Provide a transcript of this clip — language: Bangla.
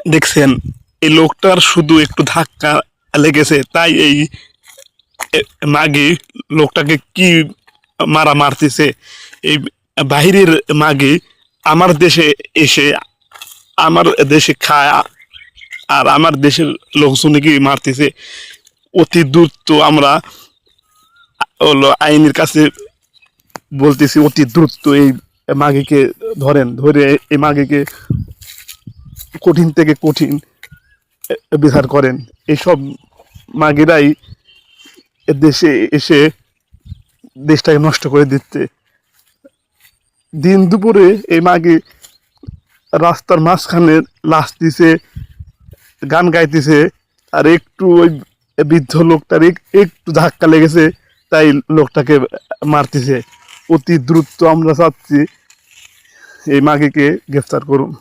দেখছেন এই লোকটার শুধু একটু ধাক্কা লেগেছে, তাই এই মাগি লোকটাকে কি মারতেছে। এই বাহিরের মাগি আমার দেশে এসে আমার দেশে খায়, আর আমার দেশের লোকজনকে মারতেছে। অতি দ্রুত আমরা হলো আইনের কাছে বলতেছি, অতি দ্রুত এই মাগিকে ধরেন, ধরে এই মাগিকে কঠিন থেকে কঠিন বিচার করেন। এইসব মাগিরাই দেশে এসে দেশটাকে নষ্ট করে দিচ্ছে। দিন দুপুরে এই মাগি রাস্তার মাঝখানে লাশ দিছে, গান গাইতেছে, আর একটু ওই বৃদ্ধ লোকটার একটু ধাক্কা লেগেছে, তাই লোকটাকে মারতেছে। অতি দ্রুত আমরা চাচ্ছি এই মাগিকে গ্রেফতার করুন।